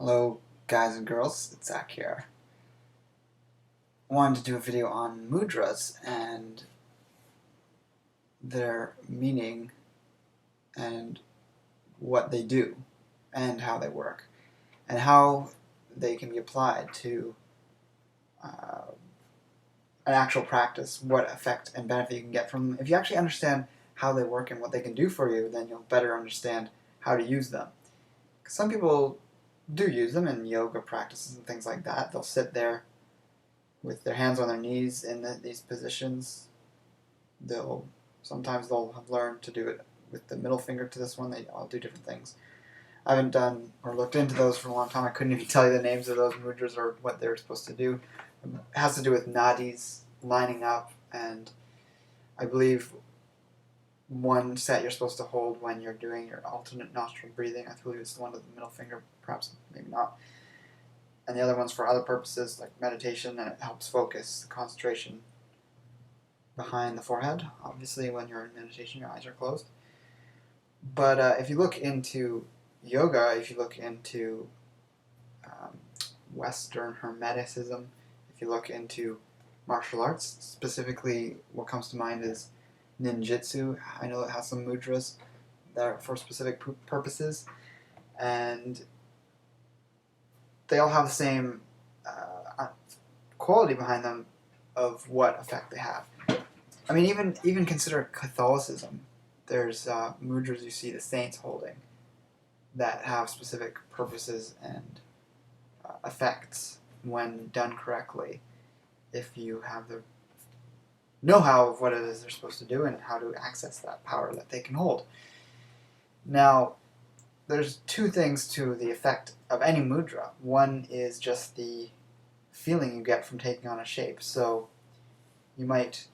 Hello guys and girls, it's Zach here. I wanted to do a video on mudras and their meaning and what they do and how they work and how they can be applied to an actual practice, what effect and benefit you can get from them. If you actually understand how they work and what they can do for you, then you'll better understand how to use them. Some people do use them in yoga practices and things like that. They'll sit there with their hands on their knees in these positions. Sometimes they'll have learned to do it with the middle finger to this one. They all do different things. I haven't done or looked into those for a long time. I couldn't even tell you the names of those mudras or what they're supposed to do. It has to do with nadis lining up, and I believe one set you're supposed to hold when you're doing your alternate nostril breathing. I believe it's the one with the middle finger, perhaps, maybe not. And the other one's for other purposes, like meditation, and it helps focus the concentration behind the forehead. Obviously, when you're in meditation, your eyes are closed. But if you look into yoga, if you look into Western Hermeticism, if you look into martial arts, specifically what comes to mind is ninjutsu. I know it has some mudras that are for specific purposes, and they all have the same quality behind them of what effect they have. I mean, even consider Catholicism. There's mudras you see the saints holding that have specific purposes and effects when done correctly, if you have the know-how of what it is they're supposed to do and how to access that power that they can hold. Now, there's two things to the effect of any mudra. One is just the feeling you get from taking on a shape. So you might,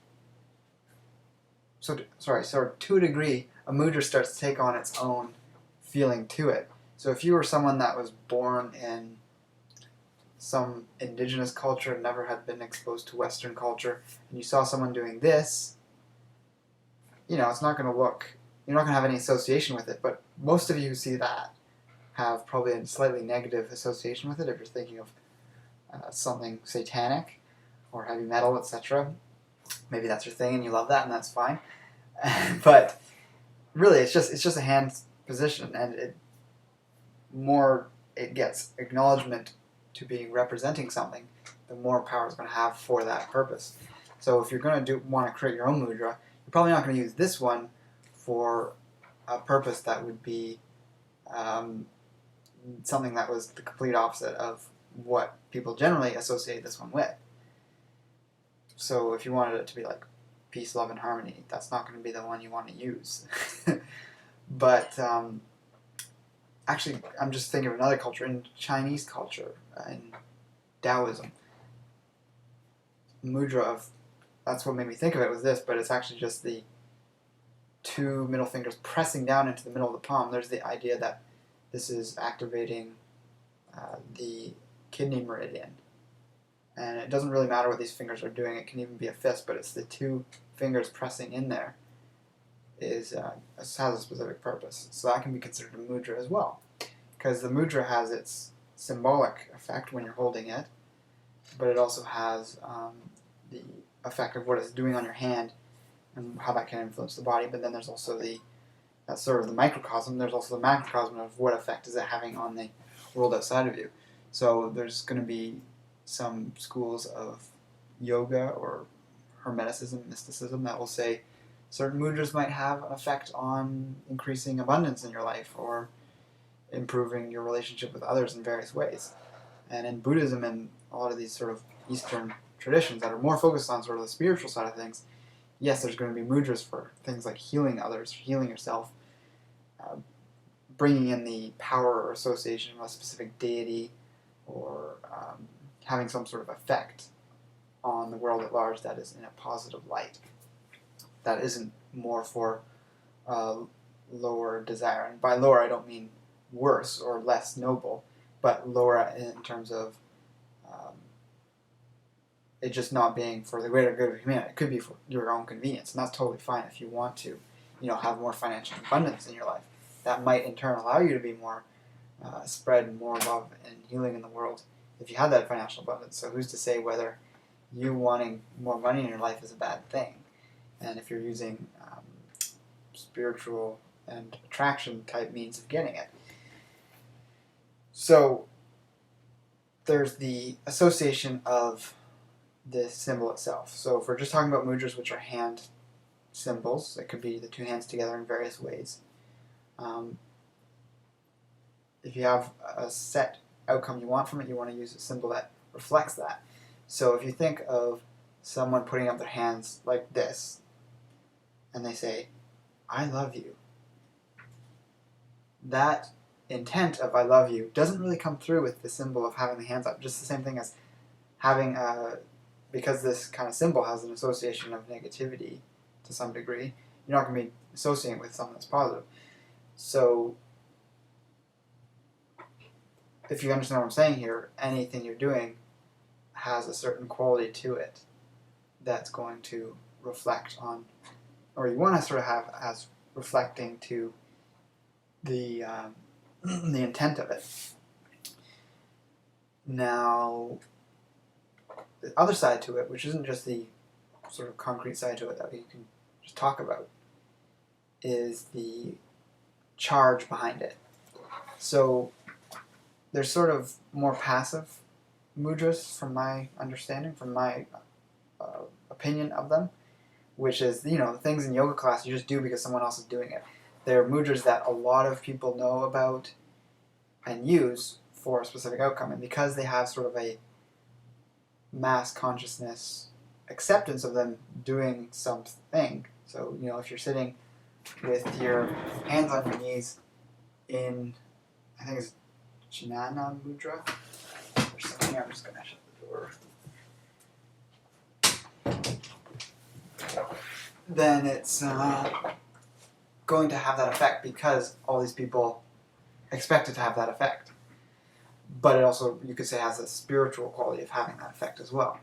to a degree, a mudra starts to take on its own feeling to it. So if you were someone that was born in some indigenous culture, never had been exposed to Western culture, and you saw someone doing this, it's not going to look, you're not going to have any association with it, but most of you who see that have probably a slightly negative association with it if you're thinking of something satanic or heavy metal, etc. Maybe that's your thing and you love that, and that's fine. But really, it's just a hand position, and it gets acknowledgement to being representing something, the more power it's going to have for that purpose. So if you're going to want to create your own mudra, you're probably not going to use this one for a purpose that would be something that was the complete opposite of what people generally associate this one with. So if you wanted it to be like peace, love, and harmony, that's not going to be the one you want to use. But actually, I'm just thinking of another culture, in Chinese culture, in Taoism. Mudra that's what made me think of it was this, but it's actually just the two middle fingers pressing down into the middle of the palm. There's the idea that this is activating the kidney meridian. And it doesn't really matter what these fingers are doing. It can even be a fist, but it's the two fingers pressing in there has a specific purpose. So that can be considered a mudra as well, because the mudra has its symbolic effect when you're holding it, but it also has the effect of what it's doing on your hand and how that can influence the body. But then there's also that's sort of the microcosm. There's also the macrocosm of what effect is it having on the world outside of you. So there's going to be some schools of yoga or Hermeticism, mysticism, that will say certain mudras might have an effect on increasing abundance in your life or improving your relationship with others in various ways. And in Buddhism and a lot of these sort of Eastern traditions that are more focused on sort of the spiritual side of things, yes, there's going to be mudras for things like healing others, healing yourself, bringing in the power or association with a specific deity, or having some sort of effect on the world at large that is in a positive light. That isn't more for lower desire. And by lower, I don't mean worse or less noble, but lower in terms of it just not being for the greater good of humanity. It could be for your own convenience, and that's totally fine if you want to, have more financial abundance in your life. That might in turn allow you to be more spread more love and healing in the world if you have that financial abundance. So who's to say whether you wanting more money in your life is a bad thing? And if you're using spiritual and attraction type means of getting it. So there's the association of the symbol itself. So if we're just talking about mudras, which are hand symbols, it could be the two hands together in various ways. If you have a set outcome you want from it, you want to use a symbol that reflects that. So if you think of someone putting up their hands like this, and they say, I love you, that intent of I love you doesn't really come through with the symbol of having the hands up. Just the same thing as having because this kind of symbol has an association of negativity to some degree, you're not going to be associating it with something that's positive. So if you understand what I'm saying here, anything you're doing has a certain quality to it that's going to reflect on, or you want to sort of have as reflecting to the intent of it. Now, the other side to it, which isn't just the sort of concrete side to it that we can just talk about, is the charge behind it. So there's sort of more passive mudras, from my understanding, from my opinion of them, which is, the things in yoga class you just do because someone else is doing it. They're mudras that a lot of people know about and use for a specific outcome, and because they have sort of a mass consciousness acceptance of them doing something. So, if you're sitting with your hands on your knees in, I think it's Jnana Mudra, or something here, I'm just going to shut the door. Then it's going to have that effect because all these people expect it to have that effect. But it also, you could say, has a spiritual quality of having that effect as well.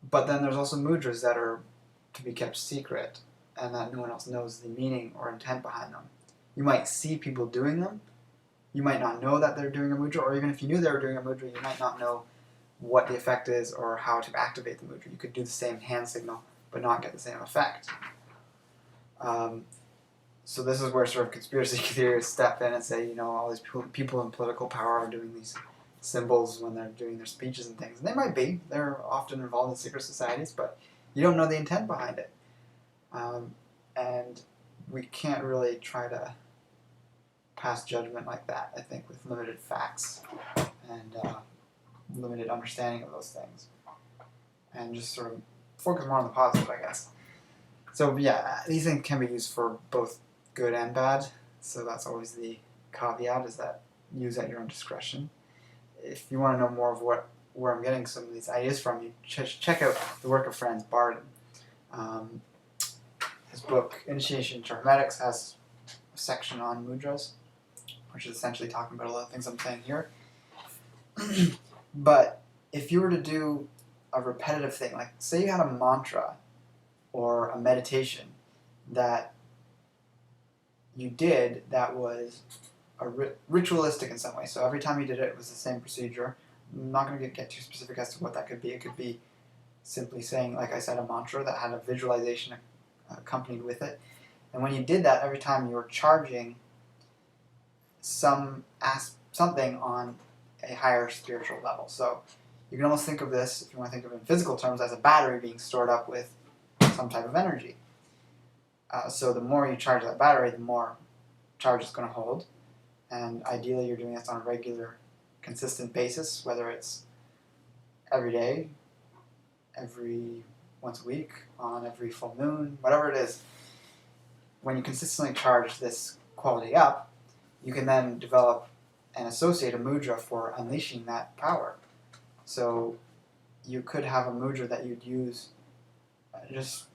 But then there's also mudras that are to be kept secret and that no one else knows the meaning or intent behind them. You might see people doing them. You might not know that they're doing a mudra, or even if you knew they were doing a mudra, you might not know what the effect is or how to activate the mudra. You could do the same hand signal but not get the same effect. So this is where sort of conspiracy theorists step in and say, all these people in political power are doing these symbols when they're doing their speeches and things. And they might be. They're often involved in secret societies, but you don't know the intent behind it. And we can't really try to pass judgment like that, I think, with limited facts and limited understanding of those things. And just sort of focus more on the positive, I guess. So yeah, these things can be used for both good and bad. So that's always the caveat, is that use at your own discretion. If you want to know more of where I'm getting some of these ideas from, you check out the work of Franz Barden. His book, Initiation to Hermetics, has a section on mudras, which is essentially talking about a lot of things I'm saying here. But if you were to do a repetitive thing, like say you had a mantra or a meditation that you did that was ritualistic in some way. So every time you did it, it was the same procedure. I'm not going to get too specific as to what that could be. It could be simply saying, like I said, a mantra that had a visualization accompanied with it. And when you did that, every time you were charging something on a higher spiritual level. So you can almost think of this, if you want to think of it in physical terms, as a battery being stored up with some type of energy. So the more you charge that battery, the more charge it's going to hold. And ideally, you're doing this on a regular, consistent basis, whether it's every day, every once a week, on every full moon, whatever it is. When you consistently charge this quality up, you can then develop and associate a mudra for unleashing that power. So you could have a mudra that you'd use, just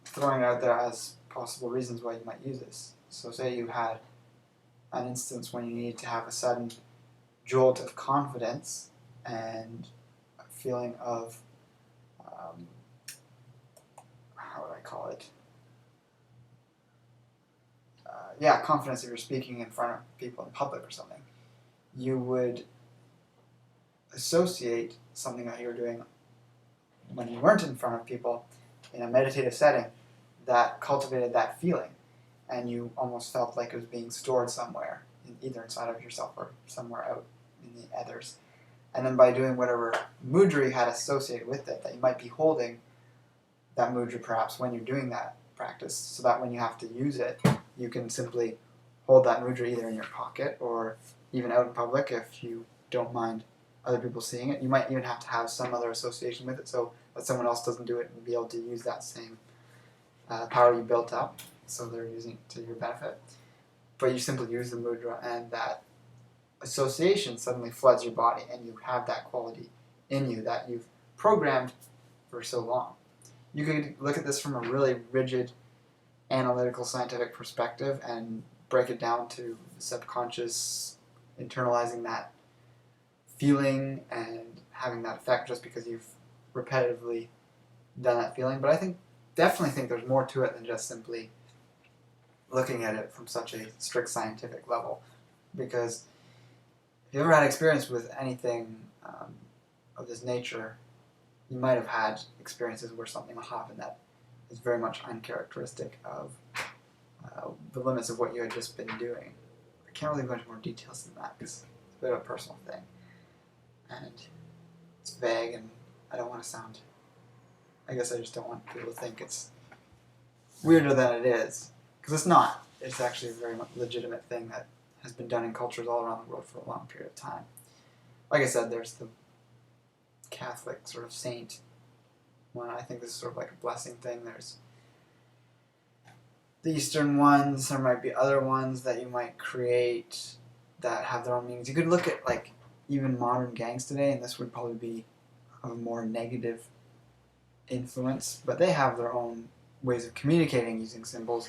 throwing it out there as possible reasons why you might use this. So say you had an instance when you needed to have a sudden jolt of confidence and a feeling of, how would I call it? Confidence if you're speaking in front of people in public or something. you would associate something that you were doing when you weren't in front of people in a meditative setting that cultivated that feeling, and you almost felt like it was being stored somewhere, either inside of yourself or somewhere out in the ethers. And then by doing whatever mudra you had associated with it, that you might be holding that mudra perhaps when you're doing that practice, so that when you have to use it, you can simply hold that mudra either in your pocket or even out in public if you don't mind other people seeing it. You might even have to have some other association with it so that someone else doesn't do it and be able to use that same power you built up, so they're using it to your benefit. But you simply use the mudra, and that association suddenly floods your body, and you have that quality in you that you've programmed for so long. You could look at this from a really rigid, analytical, scientific perspective and break it down to the subconscious, internalizing that feeling and having that effect just because you've repetitively done that feeling. But I definitely think there's more to it than just simply looking at it from such a strict scientific level. Because if you ever had experience with anything of this nature, you might have had experiences where something will happen that is very much uncharacteristic of the limits of what you had just been doing. I can't really go into more details than that because it's a bit of a personal thing. And it's vague, and I don't want to sound... I guess I just don't want people to think it's weirder than it is. Because it's not. It's actually a very much legitimate thing that has been done in cultures all around the world for a long period of time. Like I said, there's the Catholic sort of saint one. I think this is sort of like a blessing thing. There's the Eastern ones. There might be other ones that you might create that have their own meanings. You could look at like even modern gangs today, and this would probably be of a more negative influence, but they have their own ways of communicating using symbols,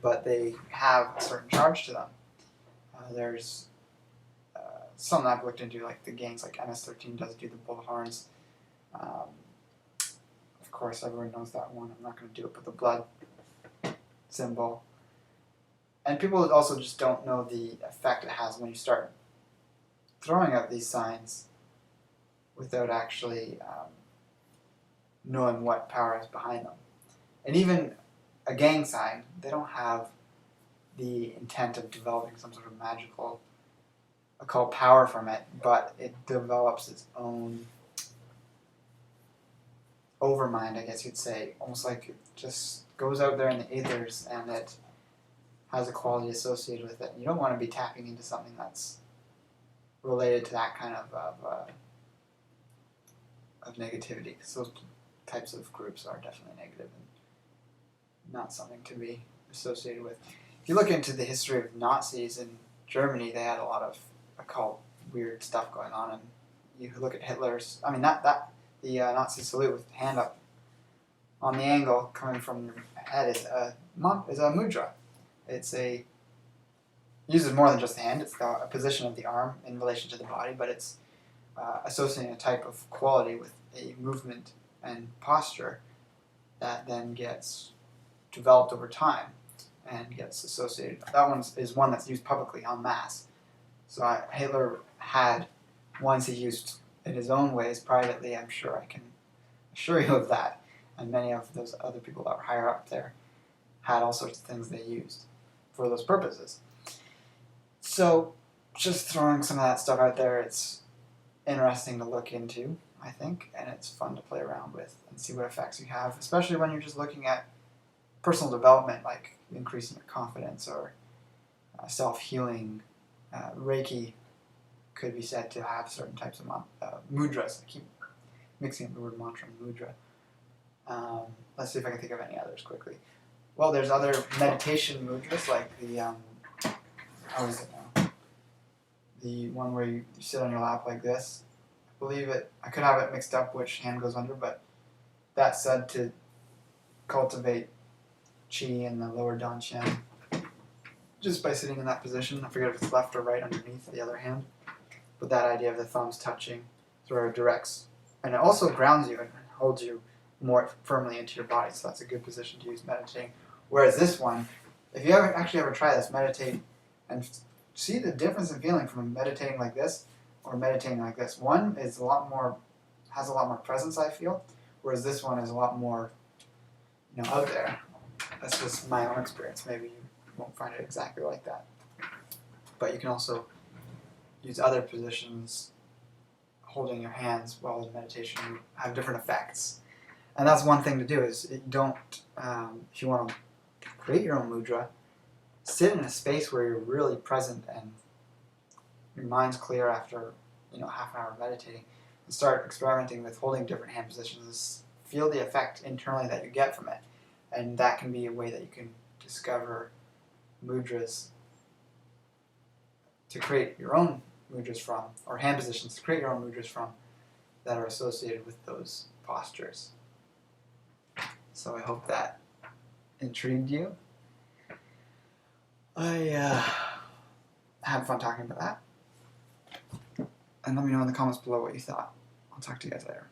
but they have a certain charge to them. There's something I've looked into, like the gangs like MS-13 does do the bullhorns. Of course, everyone knows that one. I'm not going to do it, but the blood symbol. And people also just don't know the effect it has when you start throwing out these signs without actually knowing what power is behind them. And even a gang sign, they don't have the intent of developing some sort of magical occult power from it, but it develops its own overmind, I guess you'd say. Almost like it just goes out there in the ethers and it has a quality associated with it. You don't want to be tapping into something that's related to that kind of negativity, because those types of groups are definitely negative and not something to be associated with. If you look into the history of Nazis in Germany, they had a lot of occult weird stuff going on, and you look at Hitler's, the Nazi salute with the hand up on the angle coming from your head is a mudra. It uses more than just the hand. It's a position of the arm in relation to the body, but it's associating a type of quality with a movement and posture that then gets developed over time and gets associated. That one is one that's used publicly en masse. So Hitler had ones he used in his own ways privately. I'm sure I can assure you of that. And many of those other people that were higher up there had all sorts of things they used for those purposes. So just throwing some of that stuff out there, it's interesting to look into, I think, and it's fun to play around with and see what effects you have, especially when you're just looking at personal development, like increasing your confidence or self-healing. Reiki could be said to have certain types of mudras. I keep mixing up the word mantra and mudra. Let's see if I can think of any others quickly. Well, there's other meditation mudras, like the, how is it now? The one where you sit on your lap like this. I believe it, I could have it mixed up which hand goes under, but that's said to cultivate chi in the lower dantian just by sitting in that position. I forget if it's left or right underneath the other hand, but that idea of the thumbs touching sort of directs, and it also grounds you and holds you more firmly into your body, so that's a good position to use meditating. Whereas this one, if you ever try this, meditate and see the difference in feeling from meditating like this or meditating like this. One is has a lot more presence, I feel, whereas this one is a lot more, out there. That's just my own experience. Maybe you won't find it exactly like that. But you can also use other positions, holding your hands while in meditation, have different effects. And that's one thing to do is if you want to create your own mudra, sit in a space where you're really present and your mind's clear after half an hour of meditating, and start experimenting with holding different hand positions. Feel the effect internally that you get from it, and that can be a way that you can discover mudras to create your own mudras from, or hand positions to create your own mudras from, that are associated with those postures. So I hope that intrigued you. I had fun talking about that. And let me know in the comments below what you thought. I'll talk to you guys later.